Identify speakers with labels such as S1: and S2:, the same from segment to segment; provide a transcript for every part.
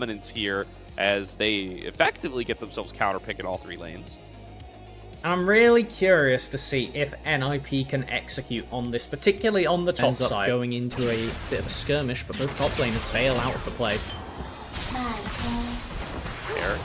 S1: dominance here as they effectively get themselves counterpick in all three lanes.
S2: I'm really curious to see if NIP can execute on this, particularly on the top side. Going into a bit of a skirmish, but both top laners bail out of the play.
S1: Eric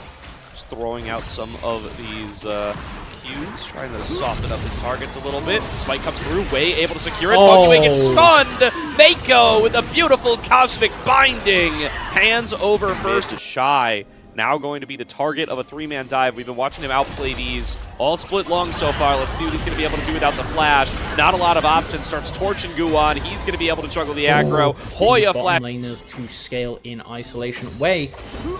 S1: just throwing out some of these Qs, trying to soften up his targets a little bit. Spike comes through, Way able to secure it. fengyue gets stunned! Meiko with a beautiful cosmic binding! Hands over first. TheShy now going to be the target of a three-man dive. We've been watching him outplay these. All split long so far. Let's see what he's going to be able to do without the flash. Not a lot of options. Starts torching Guwon. He's going to be able to juggle the aggro. HOYA flash.
S2: Laners to scale in isolation. Way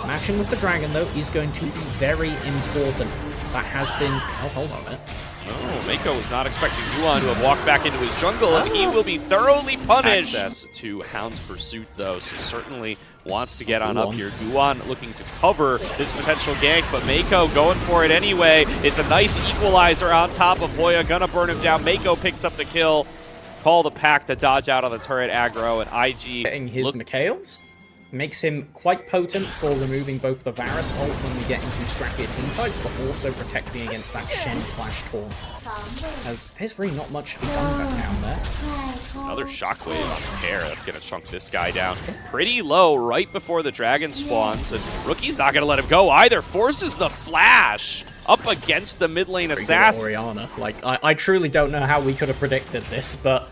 S2: matching with the dragon, though, is going to be very important. That has been... Oh, hold on a minute.
S1: Oh, Meiko was not expecting Guwon to have walked back into his jungle, and he will be thoroughly punished. Access to Hound's Pursuit, though, so certainly wants to get on up here. Guwon looking to cover this potential gank, but Meiko going for it anyway. It's a nice equalizer on top of HOYA, gonna burn him down. Meiko picks up the kill. Call the pack to dodge out on the turret aggro, and IG...
S2: Getting his Mikhails makes him quite potent for removing both the Varus ult when we get into scrappier teamfights, but also protecting against that Shen flash taunt. As there's really not much to be done back down there.
S1: Another shockwave on Care. That's going to chunk this guy down pretty low right before the dragon spawns, and Rookie's not going to let him go either. Forces the flash up against the mid lane assassin.
S2: Orianna. Like, I truly don't know how we could have predicted this, but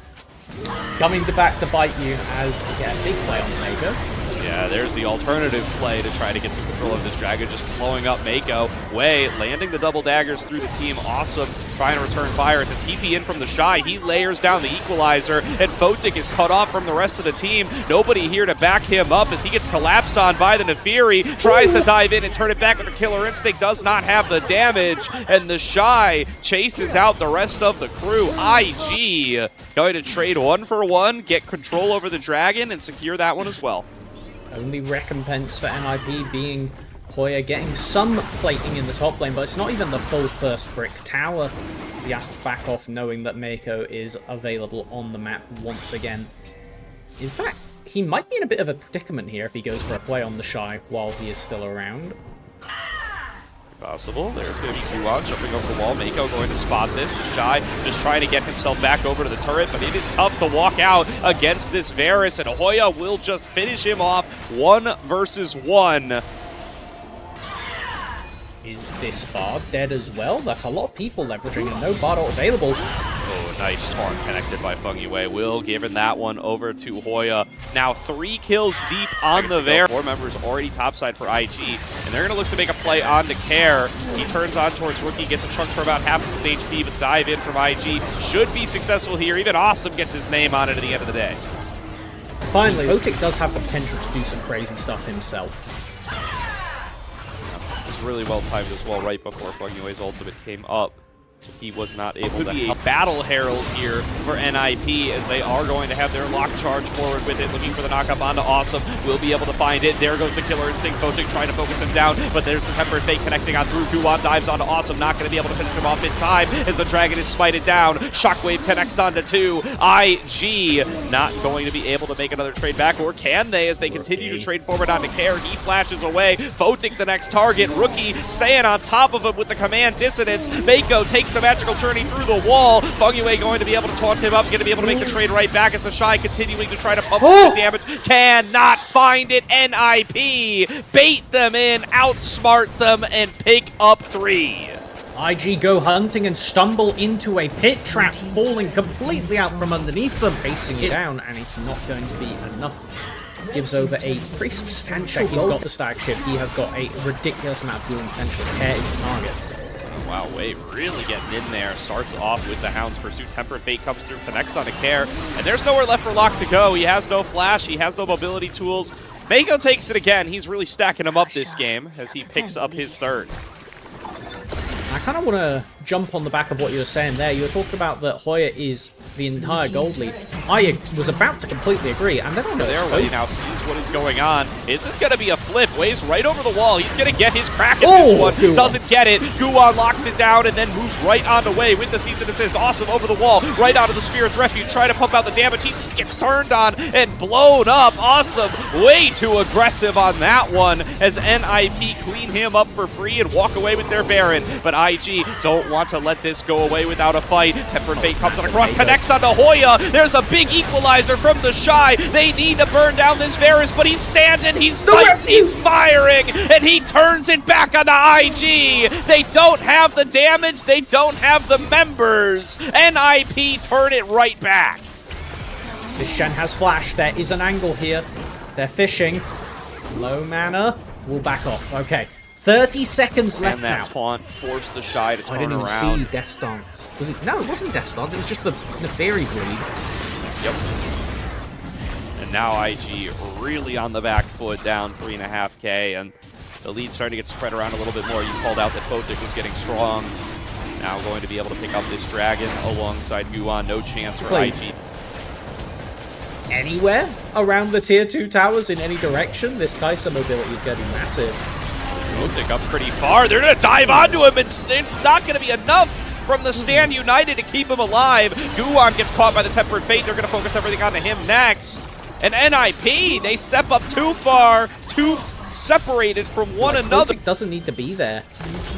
S2: coming back to bite you as we get a big play on Meiko.
S1: Yeah, there's the alternative play to try to get some control of this dragon, just blowing up Meiko. Way landing the double daggers through the team. Awesome. Trying to return fire at the TP in from TheShy. He layers down the equalizer, and Photic is cut off from the rest of the team. Nobody here to back him up as he gets collapsed on by the Naafiri. Tries to dive in and turn it back with a killer instinct. Does not have the damage, and TheShy chases out the rest of the crew. IG going to trade 1-for-1, get control over the dragon, and secure that one as well.
S2: Only recompense for NIP being HOYA getting some plating in the top lane, but it's not even the full first brick tower, as he has to back off knowing that Meiko is available on the map once again. In fact, he might be in a bit of a predicament here if he goes for a play on TheShy while he is still around.
S1: Possible. There's going to be Guwon jumping over the wall. Meiko going to spot this. TheShy just trying to get himself back over to the turret, but it is tough to walk out against this Varus, and HOYA will just finish him off 1 versus 1.
S2: Is this Bard dead as well? That's a lot of people leveraging and no Bard available.
S1: Oh, nice taunt connected by fengyue. Will giving that one over to HOYA. Now 3 kills deep on the Varus. 4 members already topside for IG, and they're going to look to make a play on the Care. He turns on towards Rookie, gets a chunk for about half of his HP, but dive in from IG should be successful here. Even Assum gets his name on it at the end of the day.
S2: Finally, Photic does have the potential to do some crazy stuff himself.
S1: Really well timed as well right before fengyue's ultimate came up, so he was not able to be a battle herald here for NIP, as they are going to have their lock charge forward with it, looking for the knockup onto Assum. Will be able to find it. There goes the killer instinct. Photic trying to focus him down, but there's the tempered fate connecting on through. Guwon dives onto Assum, not going to be able to finish him off in time as the dragon is smited down. Shockwave connects onto 2. IG not going to be able to make another trade back, or can they, as they continue to trade forward onto Care. He flashes away. Photic the next target. Rookie staying on top of him with the command dissonance. Meiko takes the magical journey through the wall. fengyue going to be able to taunt him up, going to be able to make the trade right back as TheShy continuing to try to pump the damage. Cannot find it. NIP bait them in, outsmart them, and pick up 3.
S2: IG go hunting and stumble into a pit trap, falling completely out from underneath them, facing it down, and it's not going to be enough. Gives over a pretty substantial goal. He's got the stack shift. He has got a ridiculous amount of healing potential. Care is the target.
S1: Wow, Wave really getting in there. Starts off with the Hound's Pursuit. Tempered Fate comes through, connects on a Care, and there's nowhere left for Locke to go. He has no flash, he has no mobility tools. Meiko takes it again. He's really stacking him up this game as he picks up his 3rd.
S2: I kind of want to jump on the back of what you were saying there. You were talking about that HOYA is the entire gold lead. I was about to completely agree, and then I noticed
S1: there, he now sees what is going on. Is this going to be a flip. Weighs right over the wall. He's going to get his crack at this one.
S2: Guwon.
S1: Doesn't get it. Guwon locks it down and then moves right on the way with the cease and desist. Awesome over the wall. Right out of the Spirit's Refuge. Try to pump out the damage. He just gets turned on and blown up. Awesome. Way too aggressive on that one as NIP clean him up for free and walk away with their Baron. But IG don't want to let this go away without a fight. Tempered Fate comes on across, connects onto HOYA. There's a big equalizer from TheShy. They need to burn down this Varus, but he's standing, he's firing, and he turns it back onto IG. They don't have the damage, they don't have the members. NIP turn it right back.
S2: This Shen has flash. There is an angle here. They're fishing. Low mana. We'll back off. Okay. 30 seconds left
S1: and that
S2: now.
S1: Taunt forced TheShy to turn
S2: I didn't even
S1: around.
S2: see Death Stance. Was it? No, it wasn't Death Stance. It was just the Naafiri bleed.
S1: Yep. And now IG really on the back foot, down 3.5K, and the lead's starting to get spread around a little bit more. You called out that Photic was getting strong. Now going to be able to pick up this dragon alongside Guwon. No chance for IG.
S2: Anywhere around the tier 2 towers in any direction, this Kai'Sa mobility is going to be massive.
S1: Photic up pretty far. They're going to dive onto him. It's not going to be enough from the Stand United to keep him alive. Guwon gets caught by the Tempered Fate. They're going to focus everything onto him next. And NIP, they step up too far, too separated from one another.
S2: Photic doesn't need to be there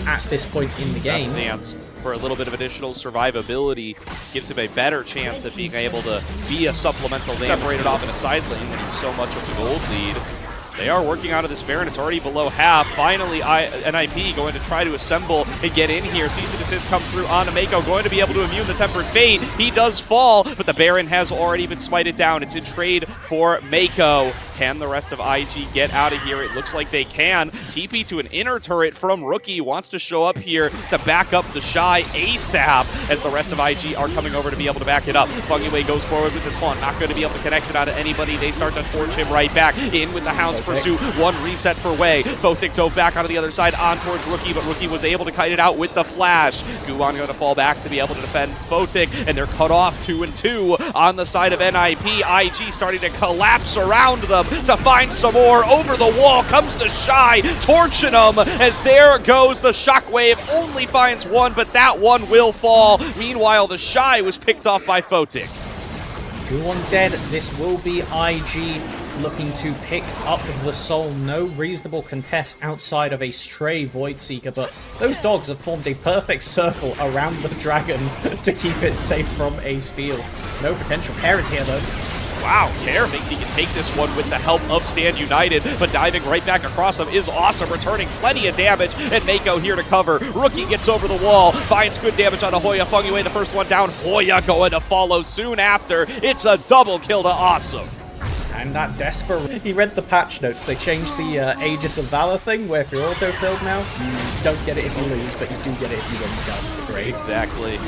S2: at this point in the game.
S1: Stance for a little bit of additional survivability gives him a better chance at being able to be a supplemental lane separated off in a side lane when he's so much of the gold lead. They are working out of this Baron. It's already below half. Finally, NIP going to try to assemble and get in here. Cease and desist comes through onto Meiko, going to be able to immune the Tempered Fate. He does fall, but the Baron has already been smited down. It's in trade for Meiko. Can the rest of IG get out of here? It looks like they can. TP to an inner turret from Rookie. Wants to show up here to back up TheShy ASAP as the rest of IG are coming over to be able to back it up. fengyue goes forward with the taunt. Not going to be able to connect it onto anybody. They start to torch him right back. In with the Hound's pursuit. One reset for Wei. Photic dove back onto the other side on towards Rookie, but Rookie was able to kite it out with the flash. Guwon going to fall back to be able to defend Photic, and they're cut off 2-2 on the side of NIP. IG starting to collapse around them to find some more. Over the wall comes TheShy, torching them as there goes the shockwave. Only finds one, but that one will fall. Meanwhile, TheShy was picked off by Photic.
S2: Guwon dead. This will be IG looking to pick up the soul. No reasonable contest outside of a stray Void Seeker, but those dogs have formed a perfect circle around the dragon to keep it safe from a steal. No potential. Care is here, though.
S1: Wow, Care thinks he can take this one with the help of Stand United, but diving right back across him is awesome, returning plenty of damage, and Meiko here to cover. Rookie gets over the wall, finds good damage on a HOYA. fengyue the first one down. HOYA going to follow soon after. It's a double kill to Assum.
S2: And that desperate... He read the patch notes. They changed the Aegis of Valor thing, where if you're auto-filled now, you don't get it if you lose, but you do get it if you win the guns. Great.
S1: Exactly.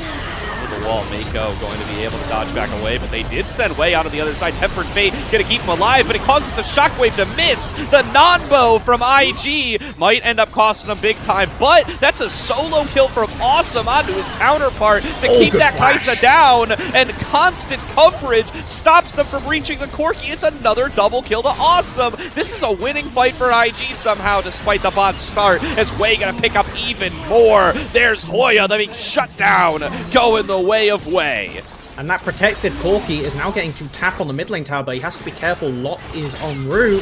S1: The wall, Meiko going to be able to dodge back away, but they did send Wei out on the other side. Tempered Fate going to keep him alive, but it causes the shockwave to miss. The non-bow from IG might end up costing him big time, but that's a solo kill from Assum onto his counterpart to keep that Kai'Sa down, and constant coverage stops them from reaching the Corki. It's another double kill to Assum. This is a winning fight for IG somehow, despite the bot start, as Wei going to pick up even more. There's HOYA, the big shutdown, going the way of Wei.
S2: And that protected Corki is now getting to tap on the mid lane tower, but he has to be careful. Lot is en route.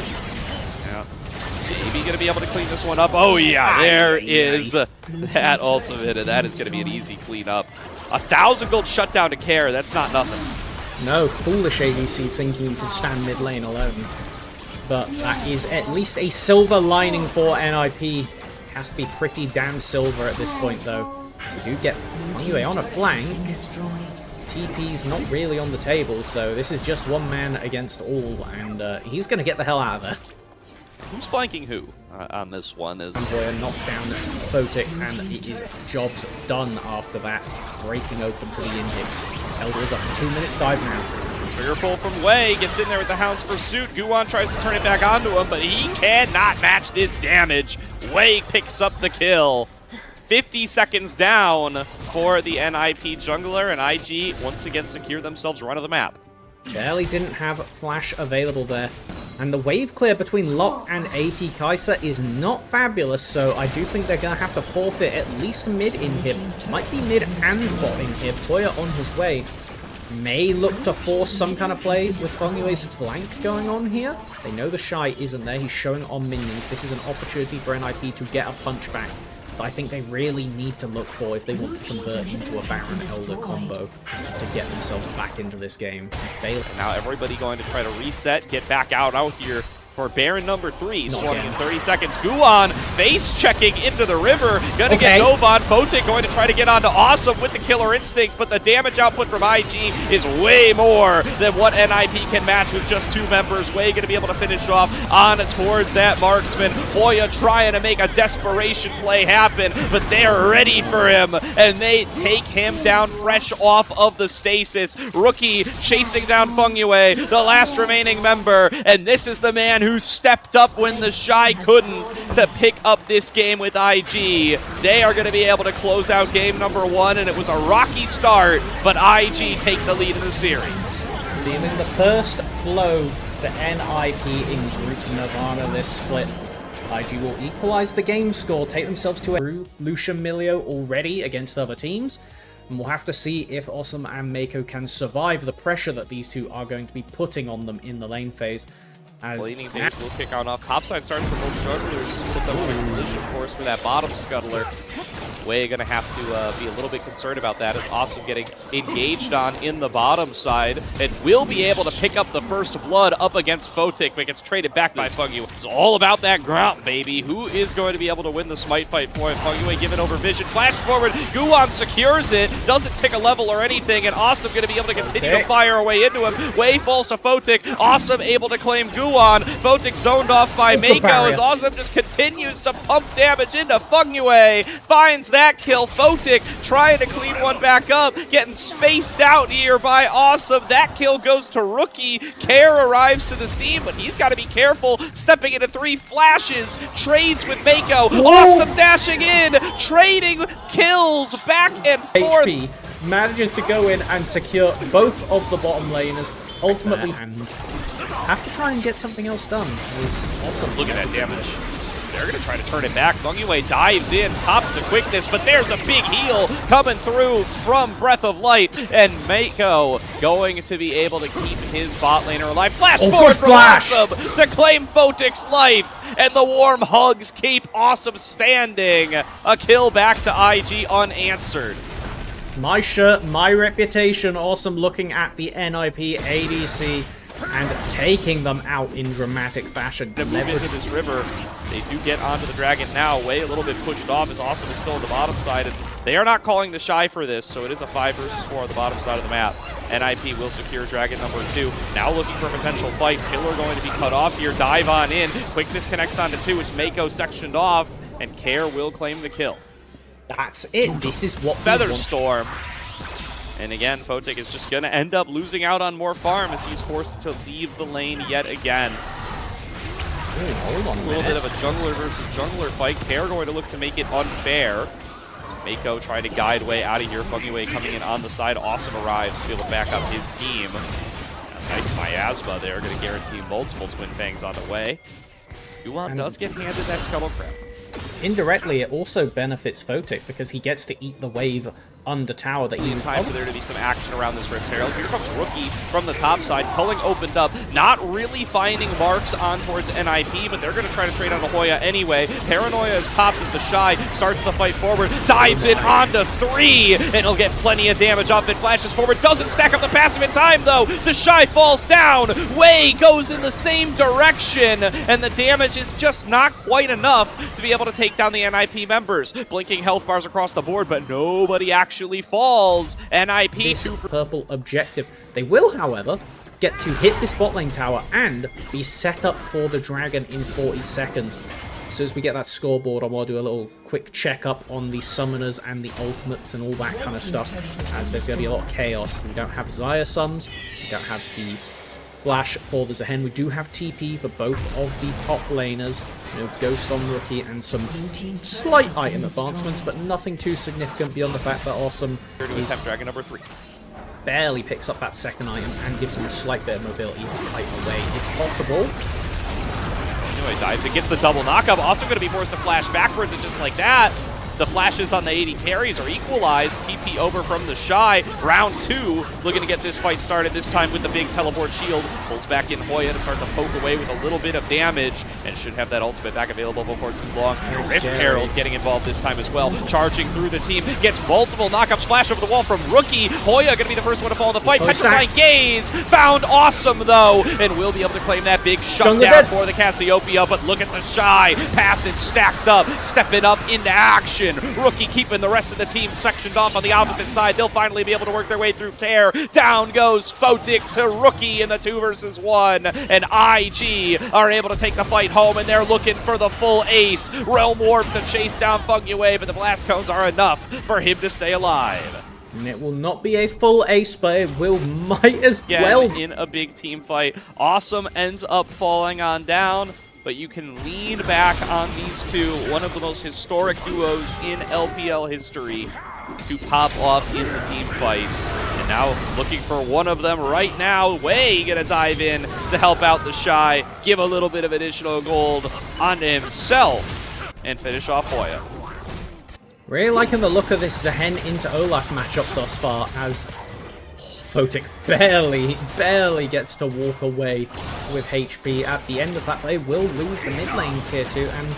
S1: Yeah. Maybe going to be able to clean this one up. Oh yeah, there is that ultimate, and that is going to be an easy cleanup. 1,000 gold shutdown to Care, that's not nothing.
S2: No, foolish ADC thinking you can stand mid lane alone. But that is at least a silver lining for NIP. Has to be pretty damn silver at this point, though. We do get fengyue on a flank. TP's not really on the table, so this is just one man against all, and he's going to get the hell out of there.
S1: Who's flanking who on this one? Is
S2: HOYA knocked down Photic, and it is jobs done after that. Breaking open to the in-hit. Elder is up in 2 minutes dive now.
S1: Trigger pull from Wei, gets in there with the Hound's Pursuit. Guwon tries to turn it back onto him, but he cannot match this damage. Wei picks up the kill. 50 seconds down for the NIP jungler, and IG once again secure themselves run of the map.
S2: Barely didn't have flash available there. And the wave clear between Locke and AP Kaiser is not fabulous, so I do think they're going to have to forfeit at least mid inhib. Might be mid and bot inhib. HOYA on his way. May look to force some kind of play with fengyue's flank going on here. They know TheShy isn't there. He's showing on minions. This is an opportunity for NIP to get a punch back that I think they really need to look for if they want to convert into a Baron Elder combo to get themselves back into this game.
S1: And now everybody going to try to reset, get back out here for Baron number 3, swarming in 30 seconds. Guwon face checking into the river, gonna get Novan. Photic going to try to get onto Assum with the killer instinct, but the damage output from IG is way more than what NIP can match with just 2 members. Way gonna be able to finish off on towards that marksman. HOYA trying to make a desperation play happen, but they're ready for him, and they take him down fresh off of the stasis. Rookie chasing down fengyue, the last remaining member, and this is the man who stepped up when TheShy couldn't to pick up this game with IG. They are going to be able to close out game number 1, and it was a rocky start, but IG take the lead in the series.
S2: Dealing the first blow to NIP in Group Nirvana this split. IG will equalize the game score, take themselves to a Lucian Milio already against other teams. And we'll have to see if Assum and Meiko can survive the pressure that these two are going to be putting on them in the lane phase.
S1: Laning phase will kick on off. Topside starts for both jugglers. Put them in a collision course for that bottom scuttler. Way gonna have to be a little bit concerned about that, as Assum getting engaged on in the bottom side, and will be able to pick up the first blood up against Photic, but gets traded back by fengyue. It's all about that ground, baby. Who is going to be able to win the smite fight for him? fengyue giving over vision, flash forward, Guwon secures it, doesn't tick a level or anything, and Assum gonna be able to continue to fire away into him. Way falls to Photic, Assum able to claim Guwon. Photic zoned off by Meiko, as Assum just continues to pump damage into fengyue, finds that kill. Photic trying to clean one back up, getting spaced out here by Assum. That kill goes to Rookie. Care arrives to the scene, but he's got to be careful. Stepping into 3 flashes, trades with Meiko. Assum dashing in, trading kills back and forth.
S2: HP manages to go in and secure both of the bottom laners. Ultimately, and have to try and get something else done. Assum.
S1: Look at that damage. They're going to try to turn it back. fengyue dives in, pops the quickness, but there's a big heal coming through from Breath of Light, and Meiko going to be able to keep his bot laner alive. Flash forward from Assum to claim Photic's life, and the warm hugs keep Assum standing. A kill back to IG unanswered.
S2: My shirt, my reputation. Assum looking at the NIP ADC and taking them out in dramatic fashion.
S1: To move into this river, they do get onto the dragon now. Way a little bit pushed off, as Assum is still on the bottom side, and they are not calling TheShy for this, so it is a 5 versus 4 on the bottom side of the map. NIP will secure dragon number 2. Now looking for a potential fight. Killer going to be cut off here. Dive on in. Quickness connects onto 2. It's Meiko sectioned off, and Care will claim the kill.
S2: That's it. This is what
S1: Featherstorm. And again, Photic is just going to end up losing out on more farm as he's forced to leave the lane yet again.
S2: Hold on a
S1: little bit of a jungler versus jungler fight. Care going to look to make it unfair. Meiko trying to guide way out of here. fengyue coming in on the side. Assum arrives to be able to back up his team. A nice miasma there, going to guarantee multiple Twin Fangs on the way. Guwon does get handed that Scuttle Crab.
S2: Indirectly, it also benefits Photic because he gets to eat the wave under tower that he was
S1: time for there to be some action around this Rift Herald. Here comes Rookie from the top side. Culling opened up, not really finding marks on towards NIP, but they're going to try to trade on HOYA anyway. Paranoia is popped as TheShy starts the fight forward, dives in onto 3, and he'll get plenty of damage off it. Flashes forward, doesn't stack up the passive in time though. TheShy falls down. Way goes in the same direction, and the damage is just not quite enough to be able to take down the NIP members. Blinking health bars across the board, but nobody actually falls. NIP
S2: this purple objective. They will, however, get to hit this bot lane tower and be set up for the dragon in 40 seconds. As soon as we get that scoreboard, I want to do a little quick check-up on the summoners and the ultimates and all that kind of stuff, as there's going to be a lot of chaos. We don't have Xayah suns, we don't have the flash for the Zaahen. We do have TP for both of the top laners. You know, Ghost on Rookie and some slight item advancements, but nothing too significant beyond the fact that Assum is
S1: dragon number 3.
S2: Barely picks up that second item and gives him a slight bit of mobility to fight away if possible.
S1: Fengyue dives and gets the double knockup. Also going to be forced to flash backwards, and just like that, the flashes on the 80 carries are equalized. TP over from TheShy. Round 2, looking to get this fight started, this time with the big teleport shield. Pulls back in HOYA to start to poke away with a little bit of damage, and should have that ultimate back available before too long. Rift Herald getting involved this time as well. Charging through the team, gets multiple knockups. Flash over the wall from Rookie. HOYA going to be the first one to fall in the fight. Petrifying Gaze found Assum though, and will be able to claim that big shutdown for the Cassiopeia. But look at TheShy, passage stacked up, stepping up into action. Rookie keeping the rest of the team sectioned off on the opposite side. They'll finally be able to work their way through Care. Down goes Photic to Rookie in the 2 versus 1. And IG are able to take the fight home, and they're looking for the full ace. Realm Warp to chase down fengyue, but the blast cones are enough for him to stay alive.
S2: And it will not be a full ace, but it might as well.
S1: In a big team fight, Assum ends up falling on down, but you can lean back on these two, one of the most historic duos in LPL history, to pop off in the team fights. And now looking for one of them right now. Way gonna dive in to help out TheShy, give a little bit of additional gold on himself, and finish off HOYA.
S2: Really liking the look of this Zaahen into Olaf matchup thus far, as Photic barely gets to walk away with HP. At the end of that, they will lose the mid lane tier 2, and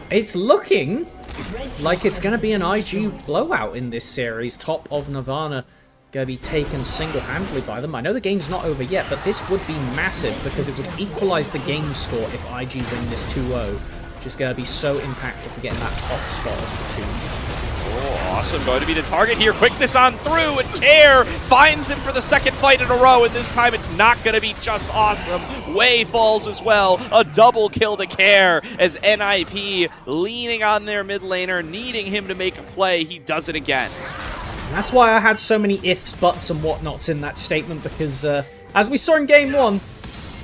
S2: it's looking like it's going to be an IG blowout in this series. Top of Nirvana going to be taken single-handedly by them. I know the game's not over yet, but this would be massive because it would equalize the game score if IG win this 2-0. Just going to be so impactful for getting that top spot of the 2.
S1: Oh, Assum going to be the target here. Quickness on through, and Care finds him for the second fight in a row, and this time it's not going to be just Assum. Way falls as well. A double kill to Care as NIP leaning on their mid laner, needing him to make a play. He does it again.
S2: And that's why I had so many ifs, buts, and whatnots in that statement, because as we saw in Game 1,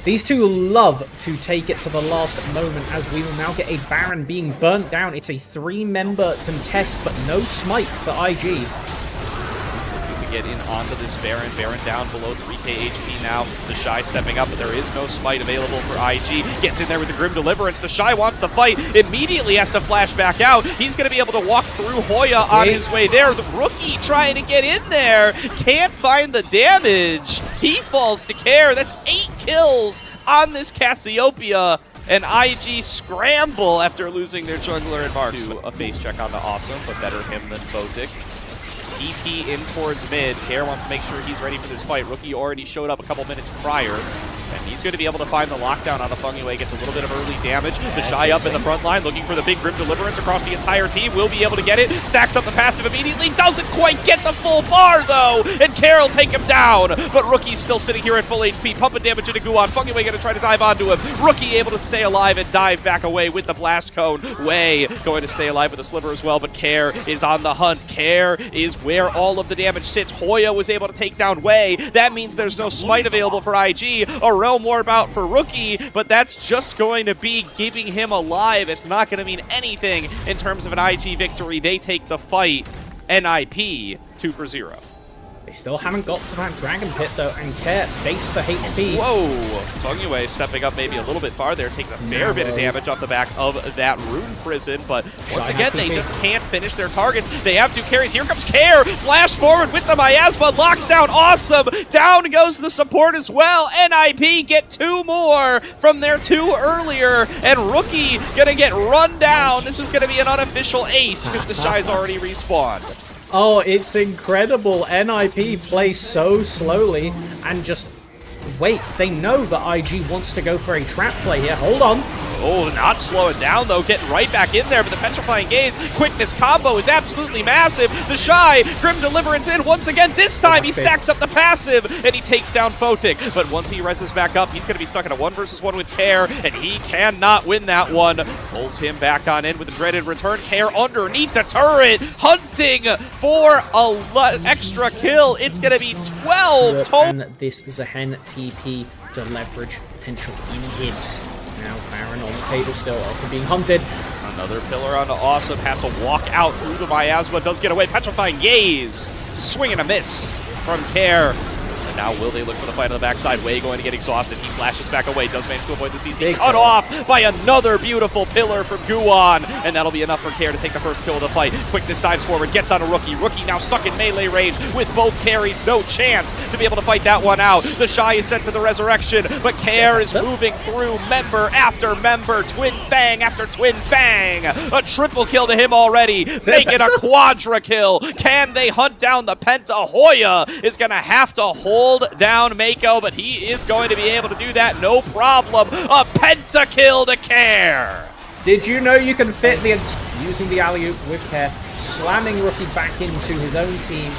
S2: these two love to take it to the last moment, as we will now get a Baron being burnt down. It's a 3-member contest, but no smite for IG.
S1: Get in onto this Baron. Baron down below 3k HP now. TheShy stepping up, but there is no smite available for IG. Gets in there with the Grim Deliverance. TheShy wants the fight. Immediately has to flash back out. He's going to be able to walk through HOYA on his way there. The Rookie trying to get in there. Can't find the damage. He falls to Care. That's 8 kills on this Cassiopeia. And IG scramble after losing their jungler and Marks. A face check on the Assum, but better him than Photic. TP in towards mid. Care wants to make sure he's ready for this fight. Rookie already showed up a couple minutes prior, and he's going to be able to find the lockdown on the fengyue. Gets a little bit of early damage. TheShy up in the front line, looking for the big Grim Deliverance across the entire team. Will be able to get it. Stacks up the passive immediately. Doesn't quite get the full bar, though, and Care will take him down. But Rookie's still sitting here at full HP, pumping damage into Guwon. fengyue going to try to dive onto him. Rookie able to stay alive and dive back away with the blast cone. Way going to stay alive with a sliver as well, but Care is on the hunt. Care is where all of the damage sits. HOYA was able to take down Way. That means there's no smite available for IG. A Realm Warp out for Rookie, but that's just going to be keeping him alive. It's not going to mean anything in terms of an IG victory. They take the fight. NIP 2-0.
S2: They still haven't got to that Dragon Pit, though, and Care base for HP.
S1: Whoa! fengyue stepping up maybe a little bit farther, takes a fair bit of damage off the back of that Rune Prison, but once again, they just can't finish their targets. They have 2 carries. Here comes Care! Flash forward with the miasma, locks down Assum! Down goes the support as well! NIP get 2 more from their 2 earlier, and Rookie gonna get run down. This is gonna be an unofficial ace, because TheShy's already respawned.
S2: Oh, it's incredible. NIP plays so slowly and just wait. They know that IG wants to go for a trap play here. Hold on.
S1: Oh, not slowing down, though. Getting right back in there, but the Petrifying Gaze quickness combo is absolutely massive. TheShy, Grim Deliverance in once again. This time he stacks up the passive, and he takes down Photic. But once he reses back up, he's going to be stuck in a 1 versus 1 with Care, and he cannot win that one. Pulls him back on in with the dreaded return. Care underneath the turret, hunting for an extra kill. It's going to be 12 total.
S2: And this is a Zaahen TP to leverage potential inhibs. Now Baron on the table still, also being hunted.
S1: Another pillar onto Assum, has to walk out through the miasma, does get away. Petrifying Gaze, swing and a miss from Care. And Now will they look for the fight on the backside? Wei going to get exhausted. He flashes back away. Does manage to avoid the CC. Cut off by another beautiful pillar from Guwon. And that'll be enough for Care to take the first kill of the fight. Quickness dives forward. Gets on a Rookie. Rookie now stuck in melee range with both carries. No chance to be able to fight that one out. TheShy is sent to the resurrection. But Care is moving through member after member. Twin bang after twin bang. A triple kill to him already. Make it a quadra kill. Can they hunt down the Penta? HOYA is going to have to hold down Meiko, but he is going to be able to do that no problem. A Penta kill to Care.
S2: Did you know you can fit the using the alley-oop with Care, slamming Rookie back into his own team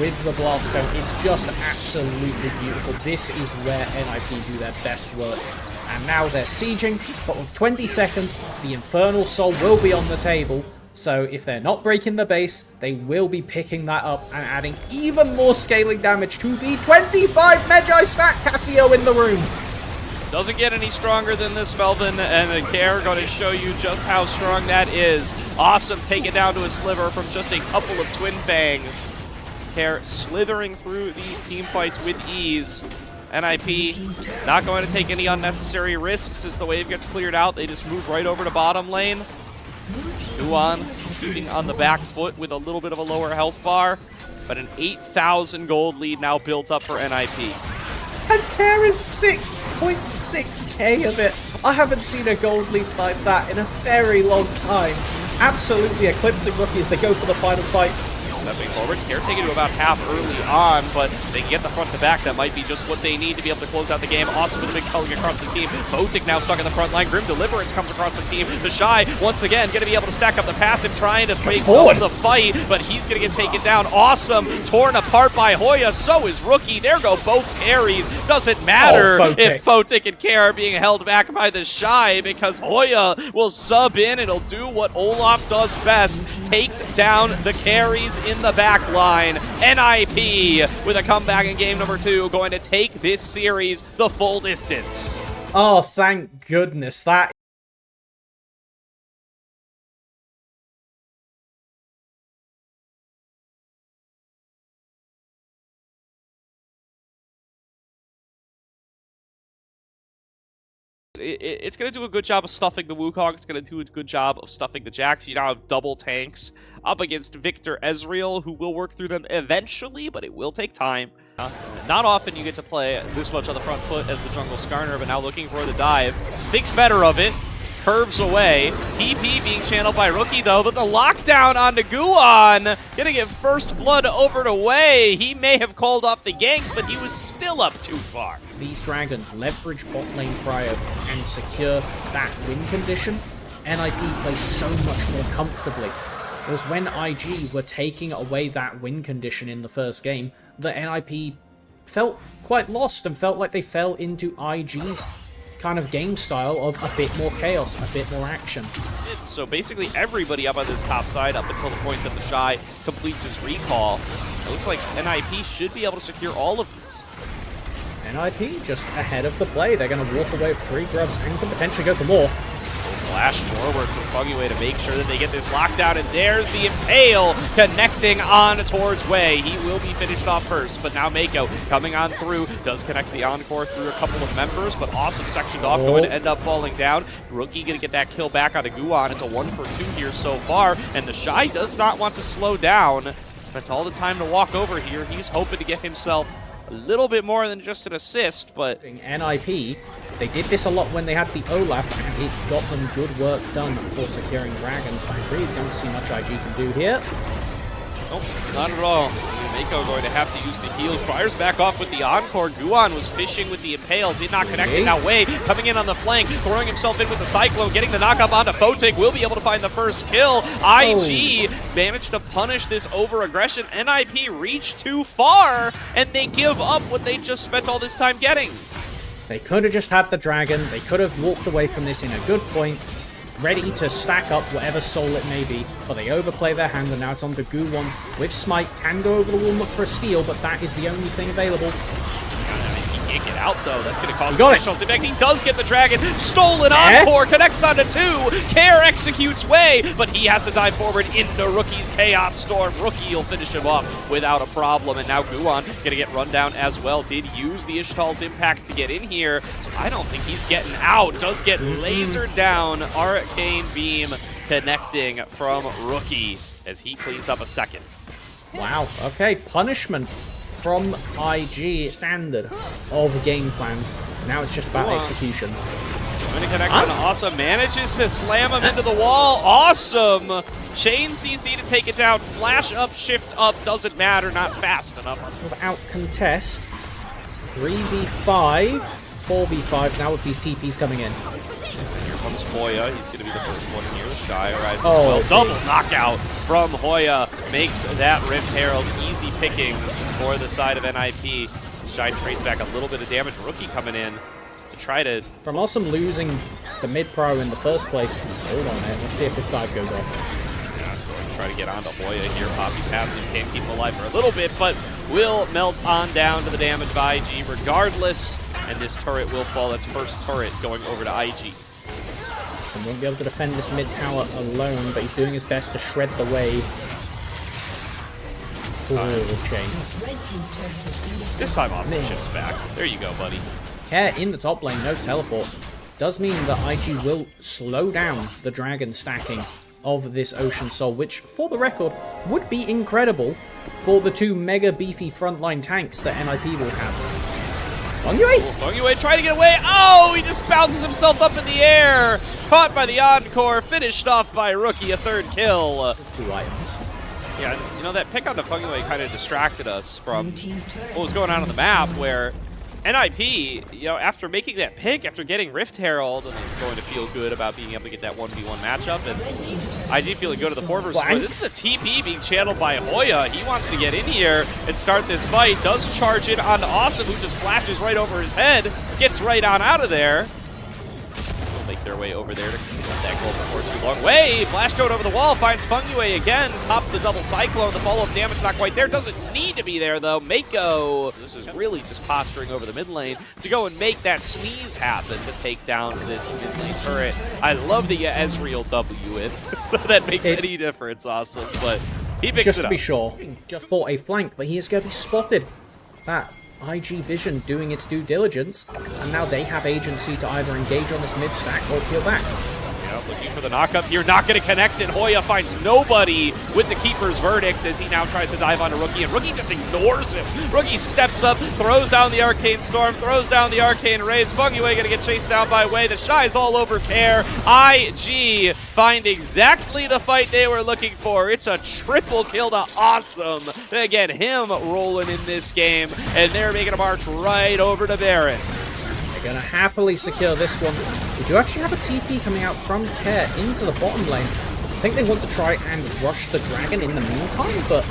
S2: with the blast cone? It's just absolutely beautiful. This is where NIP do their best work. And now they're sieging, but with 20 seconds, the Infernal Soul will be on the table. So if they're not breaking the base, they will be picking that up and adding even more scaling damage to the 25 Magi stack. Cassio in the room.
S1: Doesn't get any stronger than this, Melvin, and Care going to show you just how strong that is. Awesome, take it down to a sliver from just a couple of twin bangs. Care slithering through these team fights with ease. NIP not going to take any unnecessary risks as the wave gets cleared out. They just move right over to bottom lane. Guwon keeping on the back foot with a little bit of a lower health bar, but an 8,000 gold lead now built up for NIP.
S2: And Care is 6.6k of it. I haven't seen a gold lead like that in a very long time. Absolutely eclipsing Rookie as they go for the final fight.
S1: Stepping forward, Care taking to about half early on, but they can get the front to back. That might be just what they need to be able to close out the game. Awesome with a big culling across the team. Photic now stuck in the front line. Grim Deliverance comes across the team. TheShy, once again, going to be able to stack up the passive, trying to break forward the fight, but he's going to get taken down. Awesome, torn apart by HOYA. So is Rookie. There go both carries. Doesn't matter if Photic and Care are being held back by TheShy, because HOYA will sub in. It'll do what Olaf does best. Takes down the carries in the back line. NIP with a comeback in game number 2, going to take this series the full distance.
S2: Oh, thank goodness. That
S1: it's going to do a good job of stuffing the Wukong. It's going to do a good job of stuffing the Jax. You now have double tanks up against Viktor Ezreal, who will work through them eventually, but it will take time. Not often you get to play this much on the front foot as the jungle Skarner, but now looking for the dive. Thinks better of it. Curves away. TP being channeled by Rookie, though, but the lockdown onto Guwon. Gonna get first blood over to Wei. He may have called off the gank, but he was still up too far.
S2: These dragons leverage bot lane cryo and secure that win condition. NIP plays so much more comfortably. It was when IG were taking away that win condition in the first game that NIP felt quite lost and felt like they fell into IG's kind of game style of a bit more chaos, a bit more action.
S1: So basically everybody up on this top side up until the point that TheShy completes his recall. It looks like NIP should be able to secure all of these.
S2: NIP just ahead of the play. They're going to walk away with 3 grubs and can potentially go for more.
S1: Flash forward from fengyue to make sure that they get this lockdown, and there's the Impale connecting on towards Wei. He will be finished off first, but now Meiko coming on through, does connect the Encore through a couple of members, but Awesome sectioned off, going to end up falling down. Rookie going to get that kill back onto Guwon. It's a 1-for-2 here so far, and TheShy does not want to slow down. Spent all the time to walk over here. He's hoping to get himself a little bit more than just an assist, but
S2: NIP, they did this a lot when they had the Olaf, and it got them good work done for securing dragons. I really don't see much IG can do here.
S1: Nope, not at all. Meiko going to have to use the heal. Fires back off with the Encore. Guwon was fishing with the Impale, did not connect it. Now Wei coming in on the flank, throwing himself in with the Cyclone, getting the knock up onto Photic, will be able to find the first kill. IG managed to punish this over-aggression. NIP reached too far, and they give up what they just spent all this time getting.
S2: They could have just had the dragon. They could have walked away from this in a good point, ready to stack up whatever soul it may be, but they overplay their hand, and now it's on to Guwon with Smite. Can go over the wall and look for a steal, but that is the only thing available.
S1: He can't get out, though. That's going to cause
S2: got
S1: additional impact. He does get the dragon. Stolen encore. Connects onto 2. Care executes way, but he has to dive forward into Rookie's Chaos Storm. Rookie will finish him off without a problem. And now Guwon going to get run down as well. Did use the Ishtal's impact to get in here. So I don't think he's getting out. Does get lasered down. Arcane Beam connecting from Rookie as he cleans up a second.
S2: Wow, okay, punishment from IG, standard of game plans. Now it's just about execution.
S1: Going to connect on Assum, manages to slam him into the wall. Awesome! Chain CC to take it down. Flash up, shift up, doesn't matter, not fast enough.
S2: Without contest, it's 3v5, 4v5 now with these TPs coming in.
S1: Here comes HOYA, he's going to be the first one here. TheShy arrives as well. Double knockout from HOYA makes that Rift Herald easy pickings for the side of NIP. TheShy trades back a little bit of damage. Rookie coming in to try to...
S2: From Assum losing the mid-pro in the first place. Hold on there, let's see if this dive goes off.
S1: Try to get onto HOYA here. Poppy passive can't keep him alive for a little bit, but will melt on down to the damage by IG regardless. And this turret will fall. That's first turret going over to IG.
S2: So won't be able to defend this mid tower alone, but he's doing his best to shred the wave. Chains.
S1: This time Assum shifts back. There you go, buddy.
S2: Care in the top lane, no teleport. Does mean that IG will slow down the dragon stacking of this Ocean Soul, which, for the record, would be incredible for the 2 mega beefy frontline tanks that NIP will have.
S1: fengyue trying to get away. Oh, he just bounces himself up in the air. Caught by the Encore, finished off by Rookie, a 3rd kill.
S2: 2 items.
S1: Yeah, you know, that pick on the fengyue kind of distracted us from what was going on the map, where NIP, you know, after making that pick, after getting Rift Herald, and going to feel good about being able to get that 1v1 matchup, and IG feeling good at the 4 vs 4. This is a TP being channeled by HOYA. He wants to get in here and start this fight. Does charge it onto Assum, who just flashes right over his head, gets right on out of there. They'll make their way over there to let that goal before too long. Flash code over the wall, finds fengyue again, pops the double cyclone, the follow-up damage not quite there, doesn't need to be there though. Meiko, this is really just posturing over the mid lane to go and make that sneeze happen to take down this mid lane turret. I love the Ezreal W if that makes any difference, Assum, but he picks it up.
S2: Just to be sure, just for a flank, but he is going to be spotted. That IG Vision doing its due diligence, and now they have agency to either engage on this mid stack or peel back.
S1: Yeah, looking for the knockup here, not going to connect, and HOYA finds nobody with the Keeper's Verdict as he now tries to dive onto Rookie, and Rookie just ignores him. Rookie steps up, throws down the Arcane Storm, throws down the Arcane Rage. fengyue going to get chased down by Way. TheShy's all over Care. IG find exactly the fight they were looking for. It's a triple kill to Assum. And again, him rolling in this game, and they're making a march right over to Baron.
S2: They're going to happily secure this one. We do actually have a TP coming out from Care into the bottom lane. I think they want to try and rush the dragon in the meantime, but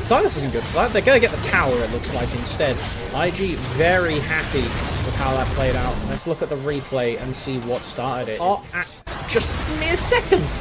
S2: Silas isn't good for that. They're going to get the tower, it looks like, instead. IG very happy with how that played out. Let's look at the replay and see what started it. Oh, at just mere seconds.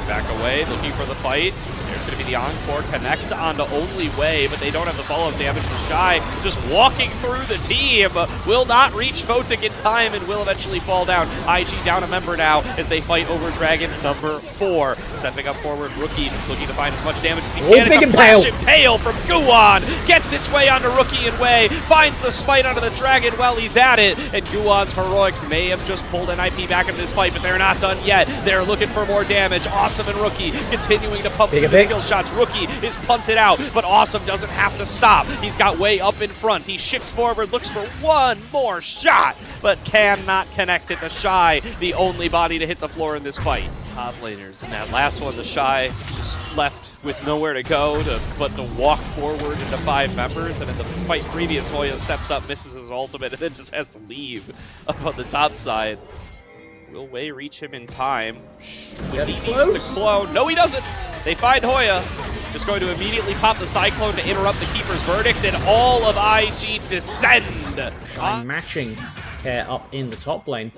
S1: Back away, looking for the fight. There's going to be the Encore connect onto only Way, but they don't have the follow-up damage. TheShy just walking through the team. Will not reach Photic in time and will eventually fall down. IG down a member now as they fight over Dragon number 4. Stepping up forward, Rookie looking to find as much damage as he can. It's a flash impale from Guwon. Gets its way onto Rookie and Way. Finds the smite onto the Dragon while he's at it. And Guwon's heroics may have just pulled NIP back into this fight, but they're not done yet. They're looking for more damage. Assum and Rookie continuing to pump the skill shots. Rookie is punted out, but Assum doesn't have to stop. He's got Way up in front. He shifts forward, looks for one more shot, but cannot connect it. TheShy, the only body to hit the floor in this fight. Top laners in that last one, TheShy just left with nowhere to go but to walk forward into 5 members, and in the fight previous, HOYA steps up, misses his ultimate, and then just has to leave up on the top side. Will Way reach him in time? He needs to clone. No, he doesn't. They find HOYA. Just going to immediately pop the Cyclone to interrupt the Keeper's Verdict, and all of IG descend.
S2: TheShy matching Care up in the top lane.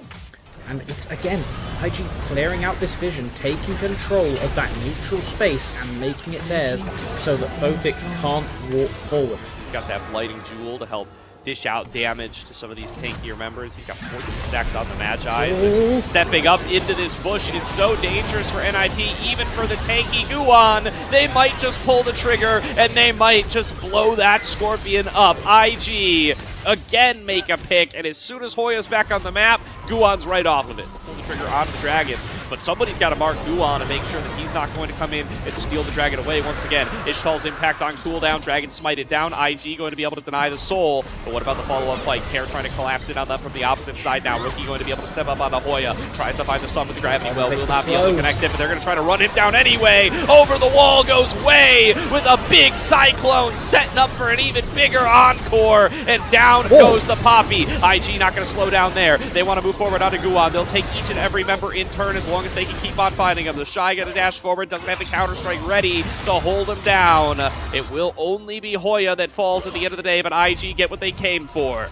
S2: And it's, again, IG clearing out this vision, taking control of that neutral space and making it theirs so that Photic can't walk forward.
S1: got that Blighting Jewel to help dish out damage to some of these tankier members. He's got 14 stacks on the Magi's. And stepping up into this bush is so dangerous for NIP, even for the tanky Guwon. They might just pull the trigger, and they might just blow that Scorpion up. IG again make a pick, and as soon as HOYA's back on the map, Guwon's right off of it. Pull the trigger onto the Dragon, but somebody's got to mark Guwon and make sure that he's not going to come in and steal the Dragon away once again. Ishtal's impact on cooldown, Dragon smited down, IG going to be able to deny the soul, but what about the follow-up fight? Care trying to collapse in on them from the opposite side now. Rookie going to be able to step up on the HOYA, tries to find the stun with the gravity well, will not be able to connect it, but they're going to try to run him down anyway. Over the wall goes Wei with a big Cyclone, setting up for an even bigger encore, and down goes the Poppy. IG not going to slow down there. They want to move forward onto Guwon. They'll take each and every member in turn as long as they can keep on fighting him. TheShy going to dash forward, doesn't have the counter-strike ready to hold him down. It will only be HOYA that falls at the end of the day, but IG get what they came for.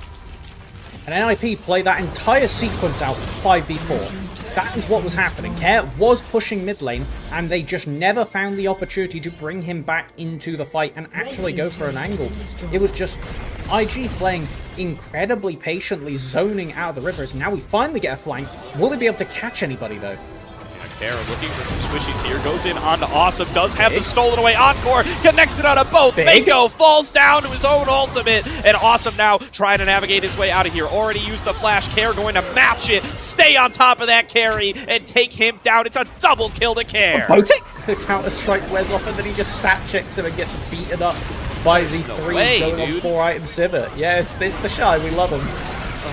S2: And NIP play that entire sequence out 5v4. That is what was happening. Care was pushing mid lane, and they just never found the opportunity to bring him back into the fight and actually go for an angle. It was just IG playing incredibly patiently, zoning out of the rivers. Now we finally get a flank. Will they be able to catch anybody, though?
S1: Care looking for some squishies here. Goes in onto Assum. Does have the stolen away encore. Connects it out of both. Meiko falls down to his own ultimate. And Assum now trying to navigate his way out of here. Already used the flash. Care going to match it. Stay on top of that carry and take him down. It's a double kill to Care.
S2: Photic! The counter-strike wears off and then he just stat checks him and gets beaten up by the going on 4-item Sivir. Yeah, it's TheShy. We love him.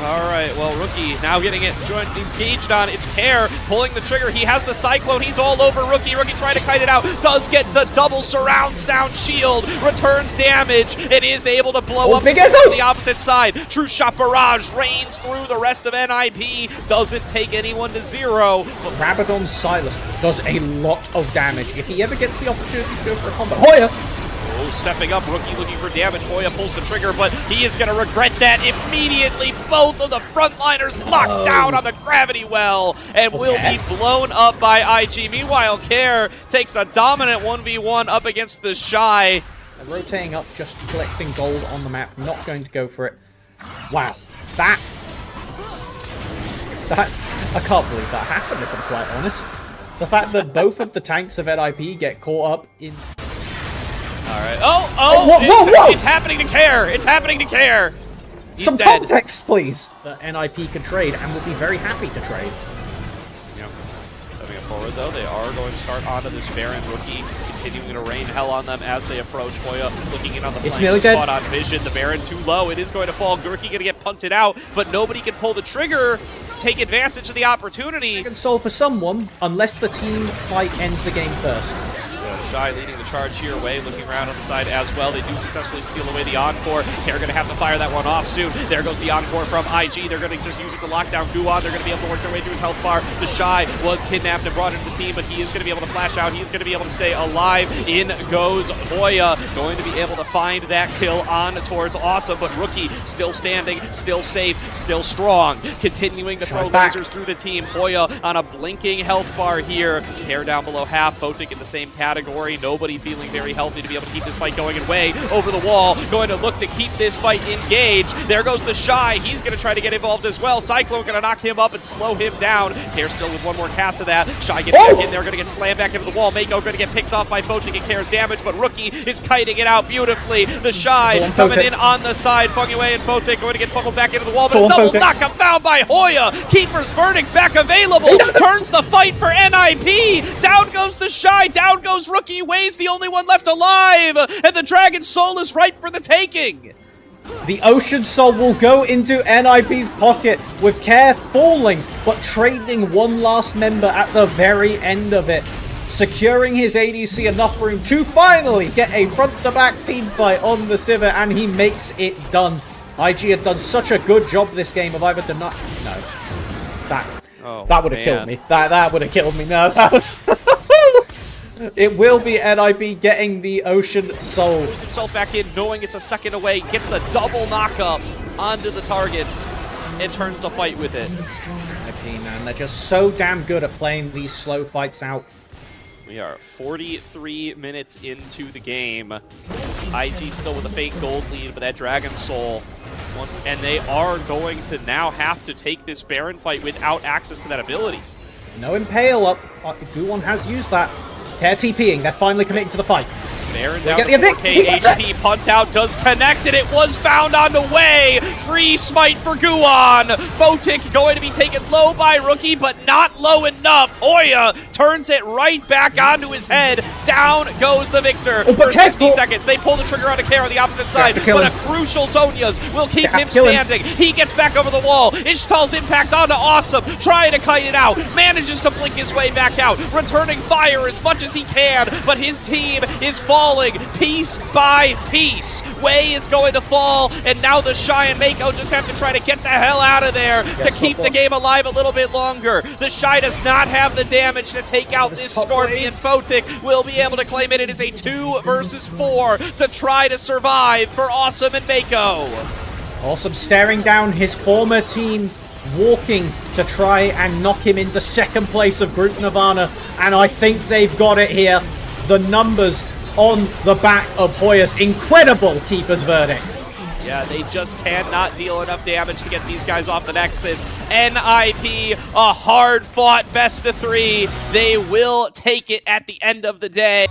S1: Alright, well, Rookie now getting it engaged on. It's Care pulling the trigger. He has the Cyclone. He's all over Rookie. Rookie trying to kite it out. Does get the double surround sound shield. Returns damage and is able to blow up the opposite side. True Shot Barrage reigns through the rest of NIP. Doesn't take anyone to zero.
S2: But Rabadon Silas does a lot of damage. If he ever gets the opportunity to go for a combo. HOYA!
S1: Oh, stepping up, Rookie looking for damage. HOYA pulls the trigger, but he is going to regret that immediately. Both of the frontliners locked down on the gravity well and will be blown up by IG. Meanwhile, Care takes a dominant 1v1 up against TheShy.
S2: And rotating up, just collecting gold on the map, not going to go for it. Wow, that I can't believe that happened, if I'm quite honest. The fact that both of the tanks of NIP get caught up in...
S1: Alright. Whoa! It's happening to Care! It's happening to Care! He's
S2: Some
S1: dead.
S2: context, please! That NIP can trade and will be very happy to trade.
S1: Yep. Stepping up forward, though, they are going to start onto this Baron Rookie, continuing to rain hell on them as they approach. HOYA looking in on the flank spot on Vision. The Baron too low. It is going to fall. Rookie going to get punted out, but nobody can pull the trigger. Take advantage of the opportunity.
S2: Can solve for someone unless the team fight ends the game first.
S1: TheShy leading the charge here. Wei looking around on the side as well. They do successfully steal away the encore. They're going to have to fire that one off soon. There goes the encore from IG. They're going to just use it to lock down Guwon. They're going to be able to work their way through his health bar. TheShy was kidnapped and brought into the team, but he is going to be able to flash out. He's going to be able to stay alive. In goes HOYA. Going to be able to find that kill on towards Assum, but Rookie still standing, still safe, still strong. Continuing to throw lasers through the team. HOYA on a blinking health bar here. Care down below half. Photic in the same category. Nobody feeling very healthy to be able to keep this fight going. And Wei over the wall, going to look to keep this fight engaged. There goes TheShy. He's going to try to get involved as well. Cyclone going to knock him up and slow him down. Care still with one more cast of that. Shy getting back in there, going to get slammed back into the wall. Meiko going to get picked off by Photic and Care's damage, but Rookie is kiting it out beautifully. TheShy coming in on the side. fengyue and Photic going to get funneled back into the wall, but a double knock-up found by HOYA. Keeper's Verdict back available. Turns the fight for NIP. Down goes TheShy. Down goes Rookie. Wei's the only one left alive, and the Dragon's Soul is ripe for the taking.
S2: The Ocean Soul will go into NIP's pocket with Care falling, but trading one last member at the very end of it. Securing his ADC enough room to finally get a front-to-back team fight on the Sivir, and he makes it done. IG had done such a good job this game of either deny... No. That would have killed me. That would have killed me. No, that was... It will be NIP getting the Ocean Soul.
S1: Pulls himself back in, knowing it's a second away, gets the double knock-up onto the targets, and turns the fight with it.
S2: NIP, man, they're just so damn good at playing these slow fights out.
S1: We are 43 minutes into the game. IG still with a fake gold lead, but that Dragon Soul. And they are going to now have to take this Baron fight without access to that ability.
S2: No Impale up. Guwon has used that. They're TPing. They're finally committing to the fight.
S1: Baron down to 4k HP, punt out, does connect, and it was found on the way! Free smite for Guwon! Photic going to be taken low by Rookie, but not low enough! HOYA turns it right back onto his head, down goes the Viktor for 60 seconds. They pull the trigger on a Care on the opposite side, but a crucial Zhonya's will keep him standing. He gets back over the wall, Ishtal's impact onto Assum, trying to kite it out, manages to blink his way back out, returning fire as much as he can, but his team is falling piece by piece. Wei is going to fall, and now TheShy and Meiko just have to try to get the hell out of there to keep the game alive a little bit longer. TheShy does not have the damage to take out this Scorpion. Photic will be able to claim it. It is a 2 versus 4 to try to survive for Assum and Meiko.
S2: Assum staring down his former team, walking to try and knock him into second place of Group Nirvana, and I think they've got it here. The numbers on the back of HOYA's incredible Keeper's Verdict.
S1: Yeah, they just cannot deal enough damage to get these guys off the Nexus. NIP, a hard-fought best of 3. They will take it at the end of the day.